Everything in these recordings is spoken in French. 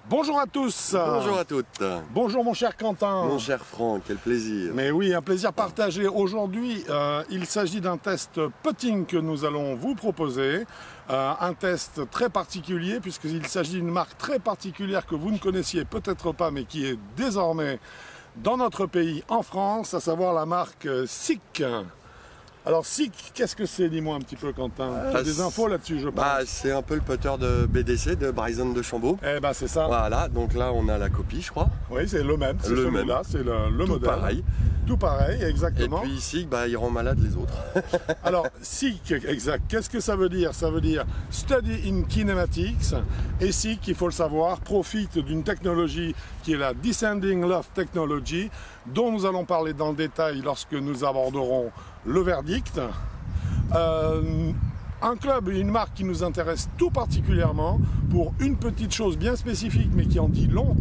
Bonjour à tous. Bonjour à toutes. Bonjour mon cher Quentin. Mon cher Franck, quel plaisir. Mais oui, un plaisir partagé. Aujourd'hui, il s'agit d'un test putting que nous allons vous proposer. Un test très particulier puisqu'il s'agit d'une marque très particulière que vous ne connaissiez peut-être pas mais qui est désormais dans notre pays, en France, à savoir la marque SICK. Alors SICK, qu'est-ce que c'est? Dis-moi un petit peu Quentin. Tu as des infos là-dessus, je pense. C'est un peu le putter de BDC, de Bryson DeChambeau. Eh ben c'est ça. Voilà, donc là on a la copie je crois. Oui, c'est le même, c'est celui-là, c'est le Tout modèle. pareil. Tout pareil, exactement. Et puis ici, il rend malade les autres. Alors, SICK, exact. Qu'est-ce que ça veut dire? Ça veut dire Study in Kinematics. Et SICK, il faut le savoir, profite d'une technologie qui est la Descending Loft Technology, dont nous allons parler dans le détail lorsque nous aborderons le verdict. Un club et une marque qui nous intéresse tout particulièrement pour une petite chose bien spécifique, mais qui en dit long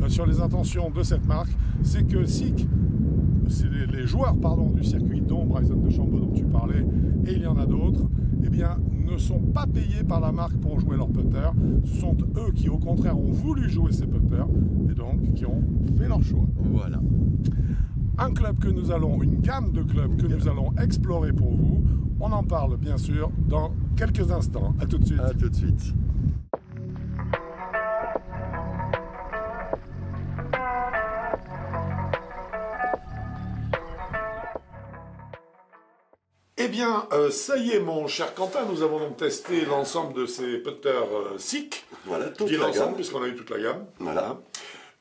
sur les intentions de cette marque, c'est que SICK, c'est les joueurs du circuit, dont Bryson DeChambeau dont tu parlais, et il y en a d'autres, eh bien, ne sont pas payés par la marque pour jouer leur putter. Ce sont eux qui, au contraire, ont voulu jouer ces putters et donc qui ont fait leur choix. Voilà. Un club que nous allons, une gamme de clubs que nous allons explorer pour vous. On en parle bien sûr dans quelques instants. À tout de suite. À tout de suite. Eh bien, ça y est, mon cher Quentin, nous avons donc testé l'ensemble de ces putters SICK. Voilà, Je toute dis la l'ensemble gamme. puisqu'on a eu toute la gamme. Voilà.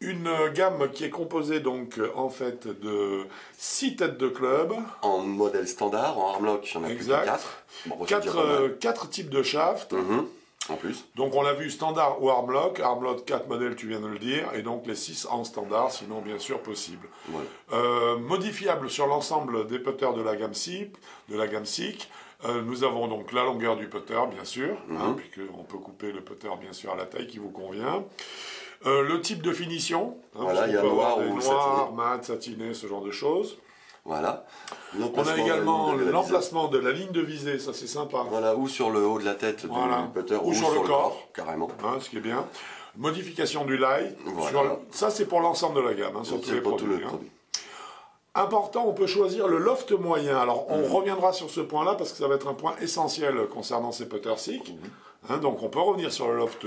Une gamme qui est composée donc en fait de 6 têtes de club. En modèle standard, en armlock, j'en ai plus que 4. Bon, c'est déjà pas mal. 4 types de shafts. En plus. Donc on l'a vu standard ou armlock. Armlock 4 modèles, tu viens de le dire. Et donc les 6 en standard, sinon bien sûr possible. Voilà. Modifiable sur l'ensemble des putters de la gamme SICK. Nous avons donc la longueur du putter, bien sûr. Puisqu'on peut couper le putter, bien sûr, à la taille qui vous convient. Le type de finition, Voilà, il y a noir ou noir, mat, satiné, ce genre de choses. Voilà. On a également l'emplacement de la ligne de visée, ça c'est sympa. Voilà, ou sur le haut de la tête du putter, ou sur le corps, carrément. Ce qui est bien. Modification du lie, Voilà. ça c'est pour l'ensemble de la gamme, sur tous les pour produits. tout le produit. Important, on peut choisir le loft moyen. Alors on reviendra sur ce point-là parce que ça va être un point essentiel concernant ces putters SICK. Donc on peut revenir sur le loft,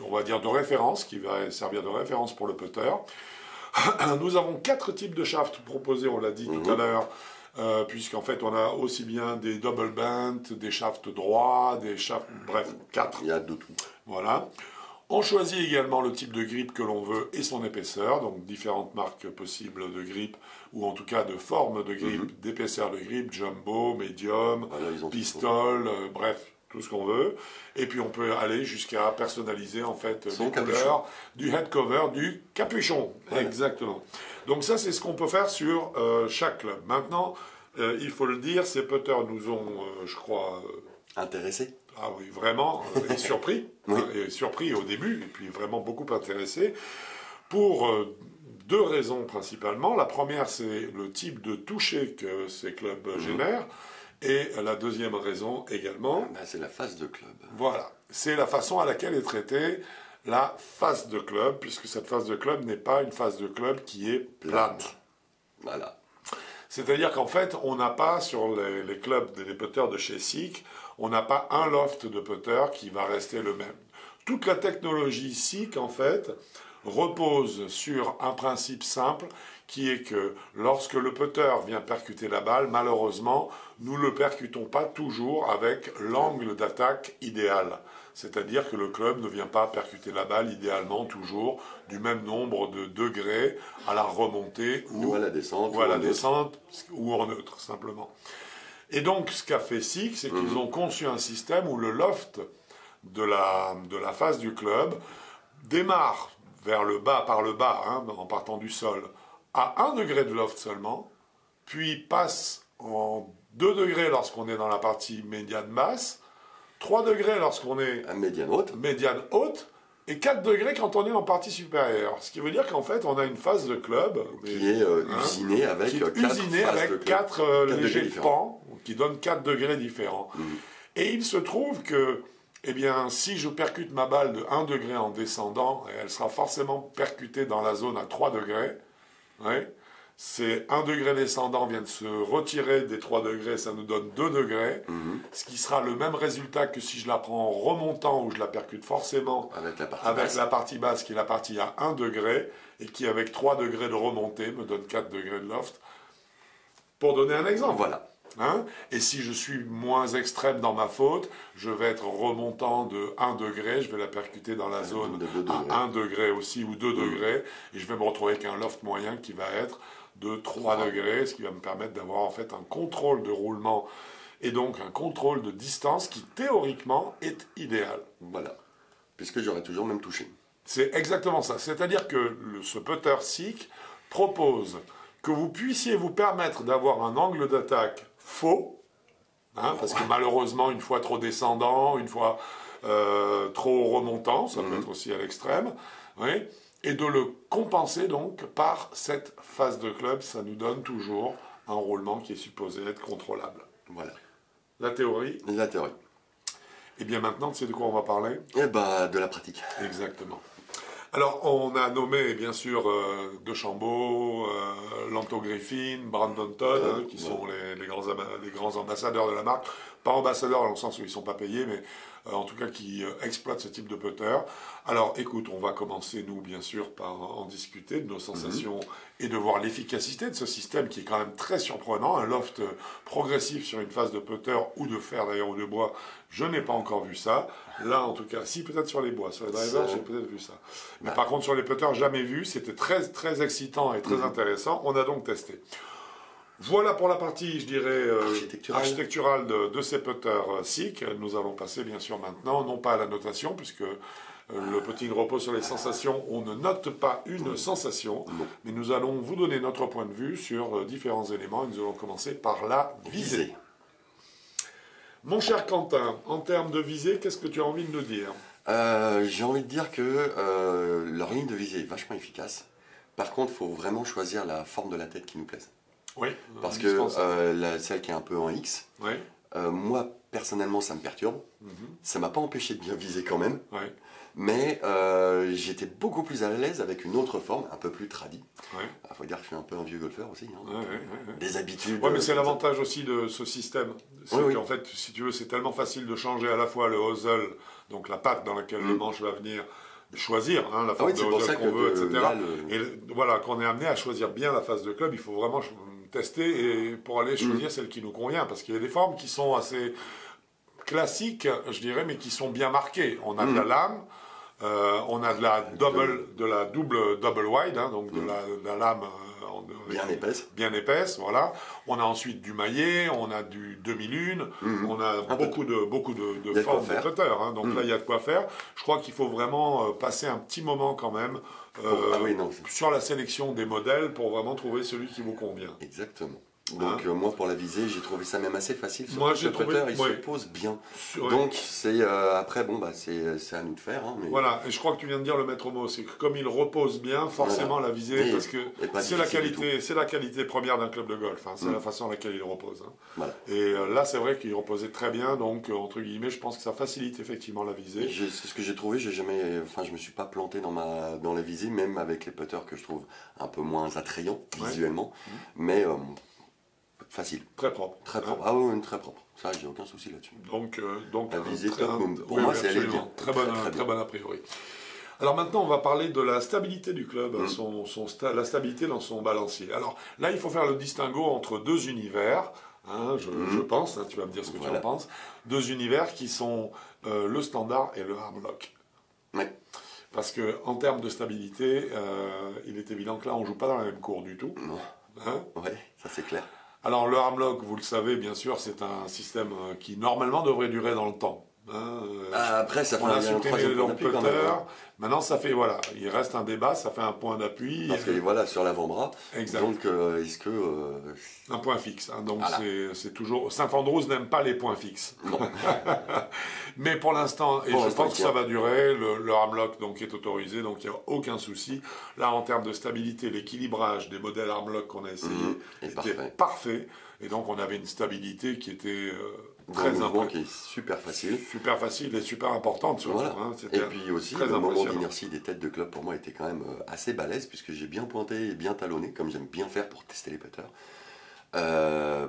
on va dire de référence, qui va servir de référence pour le putter. Nous avons 4 types de shafts proposés, on l'a dit tout à l'heure, puisqu'en fait on a aussi bien des double bent, des shafts droits, des shafts, bref, 4. Il y a de tout. Voilà. On choisit également le type de grip que l'on veut et son épaisseur, donc différentes marques possibles de grip, ou en tout cas de forme de grip, d'épaisseur de grip, jumbo, medium, pistol, bref, tout ce qu'on veut. Et puis on peut aller jusqu'à personnaliser en fait les couleurs du head cover, du capuchon. Voilà. Exactement. Donc ça c'est ce qu'on peut faire sur chaque club. Maintenant, il faut le dire, ces putters nous ont, je crois... intéressés. Ah oui, vraiment, et surpris. Et surpris au début, et puis vraiment beaucoup intéressé. Pour 2 raisons principalement. La première, c'est le type de toucher que ces clubs génèrent. Et la deuxième raison également... c'est la face de club. Voilà, c'est la façon à laquelle est traitée la face de club, puisque cette face de club n'est pas une face de club qui est plate. Voilà. C'est-à-dire qu'en fait, on n'a pas sur les clubs, les putters de chez SICK, on n'a pas un loft de putter qui va rester le même. Toute la technologie SICK, en fait, repose sur un principe simple qui est que lorsque le putter vient percuter la balle, malheureusement, nous ne le percutons pas toujours avec l'angle d'attaque idéal. C'est-à-dire que le club ne vient pas percuter la balle idéalement toujours du même nombre de degrés à la remontée ou à la descente ou en neutre, simplement. Et donc, ce qu'a fait SICK, c'est qu'ils ont conçu un système où le loft de la face du club démarre vers le bas, par le bas, en partant du sol, à 1 degré de loft seulement, puis passe en 2 degrés lorsqu'on est dans la partie médiane basse, 3 degrés lorsqu'on est médiane haute, et 4 degrés quand on est en partie supérieure. Ce qui veut dire qu'en fait, on a une phase de club qui est usinée avec 4 légers pans, qui donnent 4 degrés différents. Et il se trouve que Eh bien, si je percute ma balle de 1 degré en descendant, elle sera forcément percutée dans la zone à 3 degrés. Ouais. C'est 1 degré descendant vient de se retirer des 3 degrés, ça nous donne 2 degrés, ce qui sera le même résultat que si je la prends en remontant, où je la percute forcément avec la partie basse, qui est la partie à 1 degré, et qui avec 3 degrés de remontée me donne 4 degrés de loft. Pour donner un exemple. Voilà. Hein? Et si je suis moins extrême dans ma faute, je vais être remontant de 1 degré, je vais la percuter dans la zone à 1 degré aussi, ou 2 degrés, et je vais me retrouver avec un loft moyen qui va être de 3 degrés, ce qui va me permettre d'avoir en fait un contrôle de roulement, et donc un contrôle de distance qui théoriquement est idéal. Voilà, puisque j'aurais toujours même touché. C'est exactement ça, c'est-à-dire que ce putter SICK propose que vous puissiez vous permettre d'avoir un angle d'attaque faux, hein, parce que malheureusement, une fois trop descendant, une fois trop remontant, ça peut être aussi à l'extrême, oui, et de le compenser donc par cette phase de club, ça nous donne toujours un roulement qui est supposé être contrôlable. Voilà. La théorie. La théorie. Et bien maintenant, tu sais de quoi on va parler? Eh ben, de la pratique. Exactement. Alors, on a nommé, bien sûr, DeChambeau, Lanto Griffin, Brandon Todd, qui sont les grands ambassadeurs de la marque. Pas ambassadeurs dans le sens où ils ne sont pas payés, mais en tout cas qui exploitent ce type de putter. Alors, écoute, on va commencer, nous, bien sûr, par en discuter de nos sensations et de voir l'efficacité de ce système qui est quand même très surprenant. Un loft progressif sur une phase de putter ou de fer d'ailleurs ou de bois, je n'ai pas encore vu ça. Là, en tout cas, si, peut-être sur les bois. Sur les drivers, j'ai peut-être vu ça. Mais par contre, sur les putters, jamais vu. C'était très, très excitant et très intéressant. On a donc testé. Voilà pour la partie, je dirais, architecturale de ces putters SICK. Nous allons passer, bien sûr, maintenant, non pas à la notation, puisque le putting repose sur les sensations. On ne note pas une sensation, mais nous allons vous donner notre point de vue sur différents éléments. Et nous allons commencer par la visée. Mon cher Quentin, en termes de visée, qu'est-ce que tu as envie de nous dire? J'ai envie de dire que leur ligne de visée est vachement efficace. Par contre, il faut vraiment choisir la forme de la tête qui nous plaise. Oui, parce que celle qui est un peu en X, moi, personnellement, ça me perturbe. Ça ne m'a pas empêché de bien viser quand même. Mais j'étais beaucoup plus à l'aise avec une autre forme, un peu plus tradie. Il faut dire que je suis un peu un vieux golfeur aussi. Hein, des habitudes. Oui, mais c'est l'avantage aussi de ce système. C'est qu'en fait, si tu veux, c'est tellement facile de changer à la fois le hosel, donc la patte dans laquelle le manche va venir, choisir la forme de hosel qu'on veut, etc. Et voilà, qu'on est amené à choisir bien la phase de club, il faut vraiment tester et pour aller choisir celle qui nous convient. Parce qu'il y a des formes qui sont assez classiques, je dirais, mais qui sont bien marquées. On a de la lame. On a de la double double wide, hein, donc de la lame bien épaisse, voilà. On a ensuite du maillet, on a du demi-lune, on a beaucoup de formes de putter, hein, donc là il y a de quoi faire. Je crois qu'il faut vraiment passer un petit moment quand même sur la sélection des modèles pour vraiment trouver celui qui vous convient. Exactement. Donc moi pour la visée j'ai trouvé ça même assez facile. Moi j'ai trouvé il se pose bien. Donc c'est après bon bah c'est à nous de faire. Hein, mais... Voilà, et je crois que tu viens de dire le maître mot, c'est que comme il repose bien, forcément la visée, parce que c'est la qualité première d'un club de golf. Hein, c'est la façon à laquelle il repose. Hein. Voilà. Et là c'est vrai qu'il reposait très bien, donc entre guillemets je pense que ça facilite effectivement la visée. C'est ce que j'ai trouvé. Je me suis pas planté dans la visée, même avec les putters que je trouve un peu moins attrayants visuellement, mais facile. Très propre. Très propre. Ah oui, très propre. Ça, j'ai aucun souci là-dessus. Donc la visée pour moi, c'est aller bien. Très bonne a priori. Alors maintenant, on va parler de la stabilité du club, la stabilité dans son balancier. Alors là, il faut faire le distinguo entre deux univers, hein, je pense, hein, tu vas me dire ce que tu en penses, deux univers qui sont le standard et le armlock. Ouais. Parce qu'en termes de stabilité, il est évident que là, on ne joue pas dans la même cour du tout. Non. Hein? Ouais, ça c'est clair. Alors le armlock, vous le savez, bien sûr, c'est un système qui normalement devrait durer dans le temps. Hein, après, ça fait un troisième point d'appui quand même. Maintenant, ça fait, voilà, il reste un débat, ça fait un point d'appui. Parce que voilà, sur l'avant-bras. Exact. Donc, est-ce que... Un point fixe. Hein, donc, voilà. C'est toujours... Saint-Andrews n'aime pas les points fixes. Non. Mais pour l'instant, et je pense que ça va durer, le armlock donc, est autorisé, donc il n'y a aucun souci. Là, en termes de stabilité, l'équilibrage des modèles armlock qu'on a essayé était parfait. Et donc, on avait une stabilité qui était Très mouvement qui est super facile. Super facile et super importante surtout. Voilà. Hein, et puis aussi, le moment d'inertie des têtes de club pour moi était quand même assez balèze puisque j'ai bien pointé et bien talonné, comme j'aime bien faire pour tester les putters.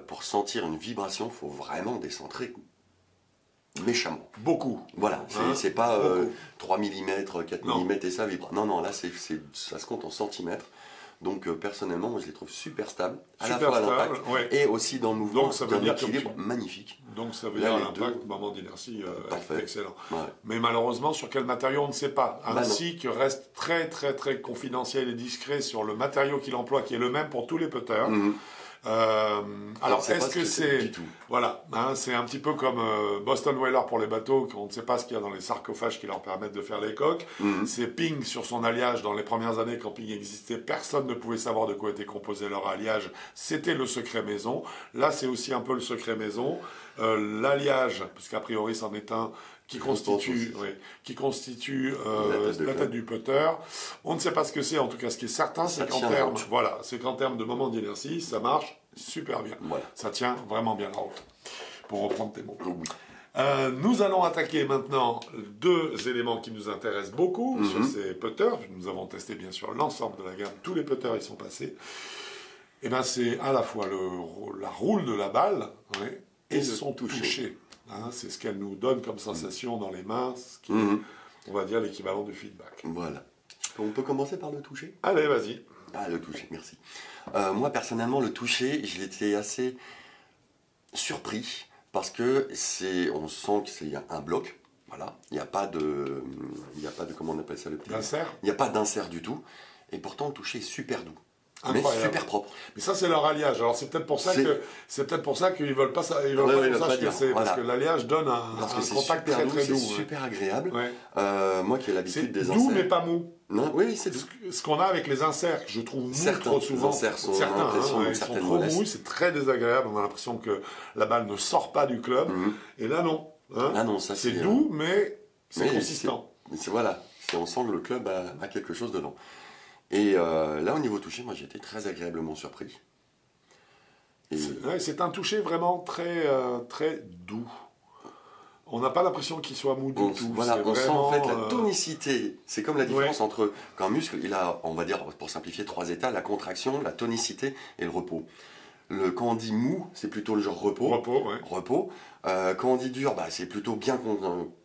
Pour sentir une vibration, il faut vraiment décentrer méchamment. Beaucoup. Voilà, c'est pas 3 mm, 4 mm et ça vibre. Non, non, là ça se compte en centimètres. Donc personnellement, moi je les trouve super stables, à la fois à l'impact et aussi dans le mouvement, c'est un équilibre magnifique. Donc ça veut dire l'impact, moment d'inertie est excellent. Ouais. Mais malheureusement, sur quel matériau, on ne sait pas. Ainsi que reste très très très confidentiel et discret sur le matériau qu'il emploie, qui est le même pour tous les putters. Alors, est-ce que c'est... Voilà, hein, c'est un petit peu comme Boston Whaler pour les bateaux, qu'on ne sait pas ce qu'il y a dans les sarcophages qui leur permettent de faire les coques. C'est Ping sur son alliage. Dans les premières années, quand Ping existait, personne ne pouvait savoir de quoi était composé leur alliage. C'était le secret maison. Là, c'est aussi un peu le secret maison. L'alliage, parce qu'a priori, c'en est un... qui constitue la tête du putter. On ne sait pas ce que c'est, en tout cas ce qui est certain, c'est qu'en termes de moment d'inertie, ça marche super bien. Voilà. Ça tient vraiment bien la route, pour reprendre tes mots. Oui. Nous allons attaquer maintenant deux éléments qui nous intéressent beaucoup sur ces putters. Nous avons testé bien sûr l'ensemble de la gamme, tous les putters y sont passés. Et ben c'est à la fois la roule de la balle et son toucher. Hein, c'est ce qu'elle nous donne comme sensation dans les mains, ce qui est, on va dire, l'équivalent du feedback. Voilà. On peut commencer par le toucher ? Allez, vas-y. Ah, le toucher, merci. Moi, personnellement, le toucher, je l'étais assez surpris parce que on sent que c'est un bloc. Voilà. Il n'y a pas de, comment on appelle ça, le petit d'insert. Il n'y a pas d'insert du tout. Et pourtant, le toucher est super doux. Mais super propre. Mais ça, c'est leur alliage. Alors, c'est peut-être pour ça qu'ils veulent pas ça. Ils veulent pas sache que c'est parce que l'alliage donne un contact très très doux. C'est super agréable. Moi qui ai l'habitude des inserts. C'est doux mais pas mou. Non, oui, c'est doux. Ce qu'on a avec les inserts, que je trouve mou trop souvent. Certains sont trop mous, c'est très désagréable. On a l'impression que la balle ne sort pas du club. Et là, non. Là, non, ça c'est doux, mais c'est consistant. Voilà. On sent que le club a quelque chose dedans. Et là, au niveau toucher, moi, j'ai été très agréablement surpris. C'est un toucher vraiment très, très doux. On n'a pas l'impression qu'il soit mou du tout. Voilà, on sent en fait la tonicité. C'est comme la différence entre qu'un muscle, il a, on va dire, pour simplifier, 3 états, la contraction, la tonicité et le repos. Quand on dit mou, c'est plutôt le genre repos. Repos. Quand on dit dur, c'est plutôt bien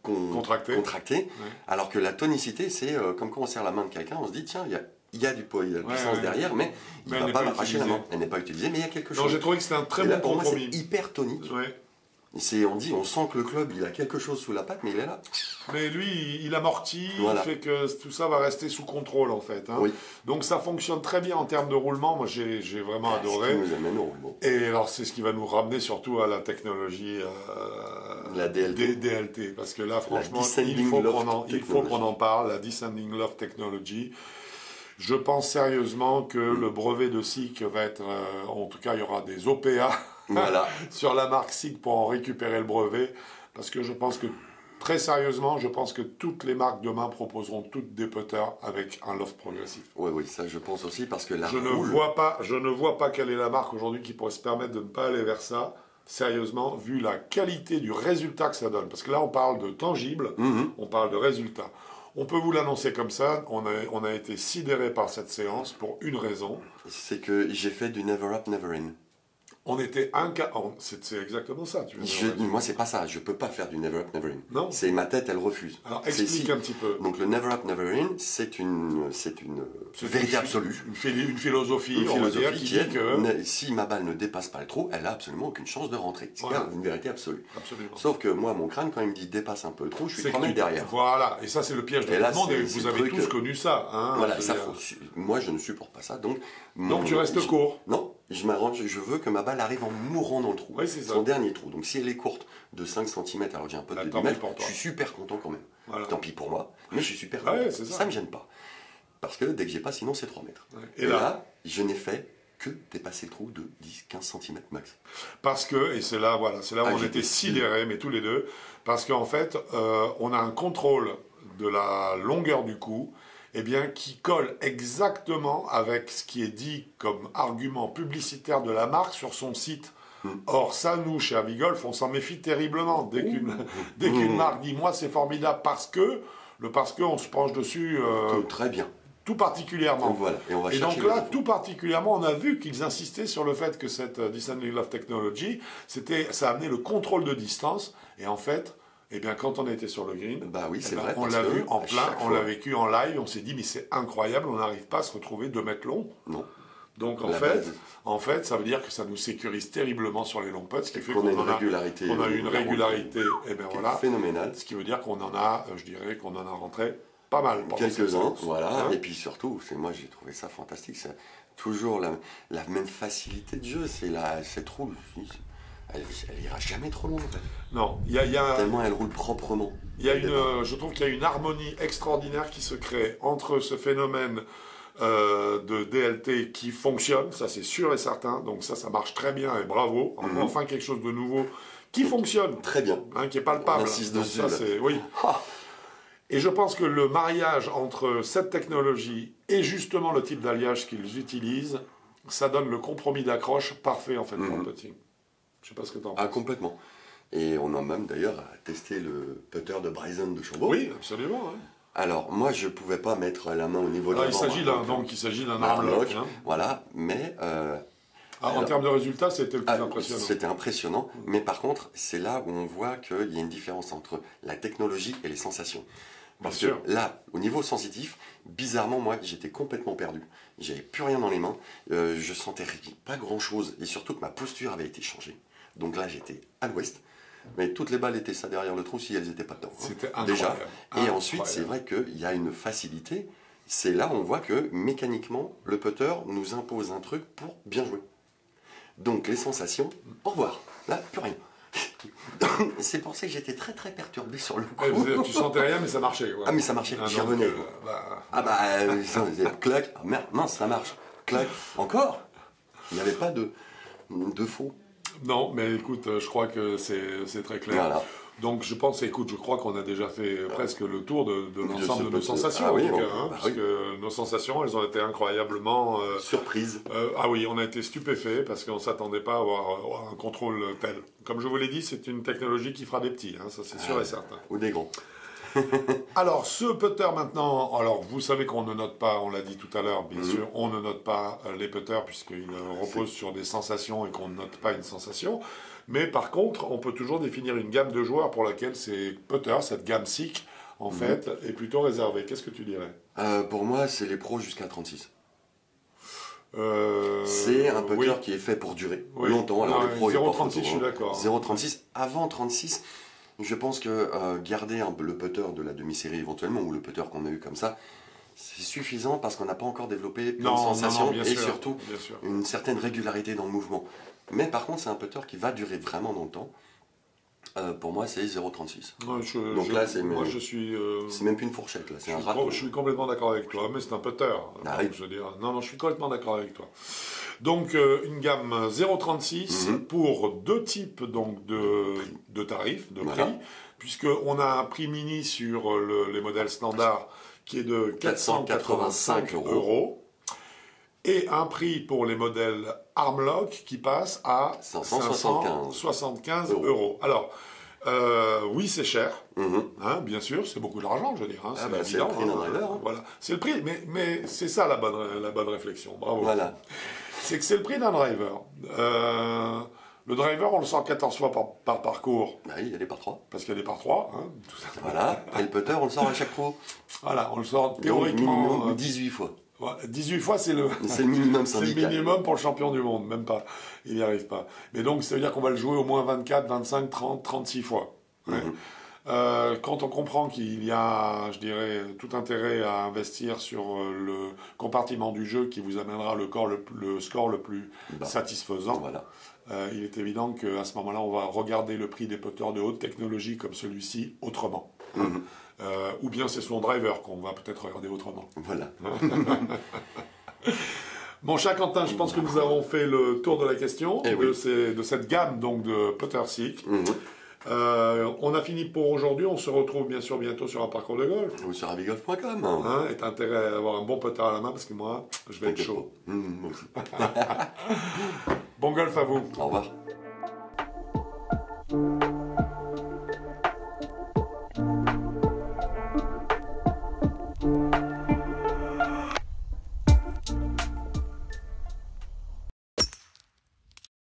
contracté. Alors que la tonicité, c'est comme quand on serre la main de quelqu'un, on se dit, tiens, il y a du poids, il y a de la puissance derrière, mais il ne va pas m'arracher la main. Elle n'est pas utilisée, mais il y a quelque chose. Non, j'ai trouvé que c'était un très bon compromis. Pour moi, c'est hyper tonique. On sent que le club, il a quelque chose sous la patte, mais il est là. Mais lui, il amortit, il fait que tout ça va rester sous contrôle, en fait. Hein. Donc ça fonctionne très bien en termes de roulement. Moi, j'ai vraiment adoré. Ce qui nous amène au roulement. Et alors, c'est ce qui va nous ramener surtout à la technologie la DLT. Parce que là, franchement, il faut qu'on en parle, la Descending Loft Technology. Je pense sérieusement que le brevet de SICK va être... en tout cas, il y aura des OPA sur la marque SICK pour en récupérer le brevet. Parce que je pense que, très sérieusement, je pense que toutes les marques demain proposeront toutes des putters avec un loft progressif. Oui, ça je pense aussi, parce que je ne vois pas quelle est la marque aujourd'hui qui pourrait se permettre de ne pas aller vers ça. Sérieusement, vu la qualité du résultat que ça donne. Parce que là, on parle de tangible, on parle de résultat. On peut vous l'annoncer comme ça, on a été sidéré par cette séance pour une raison. C'est que j'ai fait du never up, never in. On était c'est exactement ça. Moi, c'est pas ça. Je peux pas faire du never up, never in. Non. C'est ma tête, elle refuse. Alors, explique un petit peu. Donc, le never up, never in, c'est une vérité absolue. Une philosophie, on va dire, qui dit que... Si ma balle ne dépasse pas le trou, elle a absolument aucune chance de rentrer. C'est une vérité absolue. Absolument. Sauf que moi, mon crâne, quand il me dit dépasse un peu le trou, je suis 3 mètres derrière. Voilà. Et ça, c'est le piège de tout le monde. Et vous avez tous connu ça. Hein, voilà, ça, moi, je ne supporte pas ça. Donc tu restes court. Non. Je m'arrange, je veux que ma balle arrive en mourant dans le trou. Son dernier trou. Donc si elle est courte de 5 cm, alors que j'ai un peu de 10 mètres, je suis super content quand même. Voilà. Tant pis pour moi, mais je suis super content. Ça ne me gêne pas. Parce que dès que j'ai pas, sinon c'est 3 mètres. Et là, je n'ai fait que dépasser le trou de 10-15 cm max. Parce que, et c'est là où on était sidérés, mais tous les deux, parce qu'en fait, on a un contrôle de la longueur du cou, qui colle exactement avec ce qui est dit comme argument publicitaire de la marque sur son site Or, ça, nous, chez Avigolf, on s'en méfie terriblement. Dès qu'une marque dit, moi, c'est formidable parce que, on se penche dessus. Très bien. Tout particulièrement. Voilà. Et donc là, tout particulièrement, on a vu qu'ils insistaient sur le fait que cette Descending Love Technology, ça a amené le contrôle de distance. Et en fait, eh bien, quand on était sur le green, oui, c'est vrai, on l'a vu en plein, on l'a vécu en live, on s'est dit, mais c'est incroyable, on n'arrive pas à se retrouver 2 mètres long. Non. Donc en fait, ça veut dire que ça nous sécurise terriblement sur les longs putts, ce qui fait qu'on a une régularité phénoménale. Ce qui veut dire qu'on en a, je dirais qu'on en a rentré pas mal. Quelques-uns, voilà. Et puis surtout, moi j'ai trouvé ça fantastique. C'est toujours la même facilité de jeu. Cette roue, elle ira jamais trop loin. Non, tellement elle roule proprement. Je trouve qu'il y a une harmonie extraordinaire qui se crée entre ce phénomène de DLT qui fonctionne, ça c'est sûr et certain. Donc ça marche très bien et bravo. Enfin quelque chose de nouveau qui fonctionne. Très bien. Qui est palpable. Oui. Et je pense que le mariage entre cette technologie et justement le type d'alliage qu'ils utilisent, ça donne le compromis d'accroche parfait en fait pour le putting. Je sais pas ce que tu en penses. Complètement. Et on a même d'ailleurs testé le putter de Bryson de Chambord. Oui, absolument. Hein. Alors, moi, je ne pouvais pas mettre la main au niveau de la il s'agit d'un armlock. Voilà, mais... en termes de résultats, c'était le plus impressionnant. C'était impressionnant, mais par contre, c'est là où on voit qu'il y a une différence entre la technologie et les sensations. Parce que là, au niveau sensitif, bizarrement, moi, j'étais complètement perdu. J'avais plus rien dans les mains, je sentais pas grand-chose, et surtout que ma posture avait été changée. Donc là, j'étais à l'ouest, mais toutes les balles étaient ça derrière le trou si elles n'étaient pas dedans. C'était incroyable. Déjà. Et ensuite, c'est vrai qu'il y a une facilité. C'est là où on voit que mécaniquement, le putter nous impose un truc pour bien jouer. Donc les sensations, au revoir. Là, plus rien. C'est pour ça que j'étais très très perturbé sur le coup. Tu sentais rien, mais ça marchait. Ouais. Mais ça marchait, j'y revenais. Clac, merde, mince, ça marche. Clac, encore. Il n'y avait pas de faux. Non, mais écoute, je crois que c'est très clair. Voilà. Donc je crois qu'on a déjà fait presque le tour de l'ensemble de nos sensations. Parce que nos sensations, elles ont été incroyablement... surprises. On a été stupéfaits parce qu'on ne s'attendait pas à avoir un contrôle tel. Comme je vous l'ai dit, c'est une technologie qui fera des petits, ça c'est sûr et certain. Ou des grands. Alors, ce putter maintenant, vous savez qu'on ne note pas, on l'a dit tout à l'heure, bien sûr, on ne note pas les putters puisqu'ils reposent sur des sensations et qu'on ne note pas une sensation. Mais par contre, on peut toujours définir une gamme de joueurs pour laquelle ces putters, cette gamme SICK, en fait, est plutôt réservée. Qu'est-ce que tu dirais ? Pour moi, c'est les pros jusqu'à 36. C'est un putter qui est fait pour durer longtemps. Alors, les pros, 0,36, je suis d'accord. 0,36, avant 36... Je pense que garder le putter de la demi-série éventuellement, ou le putter qu'on a eu comme ça, c'est suffisant parce qu'on n'a pas encore développé plein de sensations et surtout une certaine régularité dans le mouvement. Mais par contre, c'est un putter qui va durer vraiment dans le temps. Pour moi, c'est 0,36. Donc là, c'est même plus une fourchette. Là, c'est un râteau. Je suis complètement d'accord avec toi, mais c'est un putter. Je veux dire, je suis complètement d'accord avec toi. Donc, une gamme 0,36 pour deux types donc, de tarifs, de prix, puisqu'on a un prix mini sur les modèles standards qui est de 485 €. Et un prix pour les modèles Armlock qui passe à 575 €. Alors, oui, c'est cher, bien sûr, c'est beaucoup d'argent, je veux dire. C'est le prix d'un driver. Voilà. C'est le prix, mais c'est ça la bonne réflexion. Bravo. Voilà. C'est que c'est le prix d'un driver. Le driver, on le sort 14 fois par parcours. Il y a des par 3. Parce qu'il y a des par 3. Voilà. Et le putter, on le sort à chaque fois. Voilà, on le sort théoriquement. Minimum 18 fois. 18 fois, c'est le minimum syndical. C'est le minimum pour le champion du monde, même pas. Il n'y arrive pas. Mais donc, ça veut dire qu'on va le jouer au moins 24, 25, 30, 36 fois. Quand on comprend qu'il y a, je dirais, tout intérêt à investir sur le compartiment du jeu qui vous amènera le score le plus satisfaisant, il est évident qu'à ce moment-là, on va regarder le prix des putters de haute technologie comme celui-ci autrement. Ou bien c'est son driver qu'on va peut-être regarder autrement. Voilà. Mon cher Quentin, je pense que nous avons fait le tour de la question de cette gamme donc, de putter SICK. On a fini pour aujourd'hui. On se retrouve bien sûr bientôt sur un parcours de golf. Ou sur avigolf.com. Et t'as intérêt à avoir un bon putter à la main parce que moi, je vais être chaud. Moi aussi. Bon golf à vous. Au revoir. Ciao.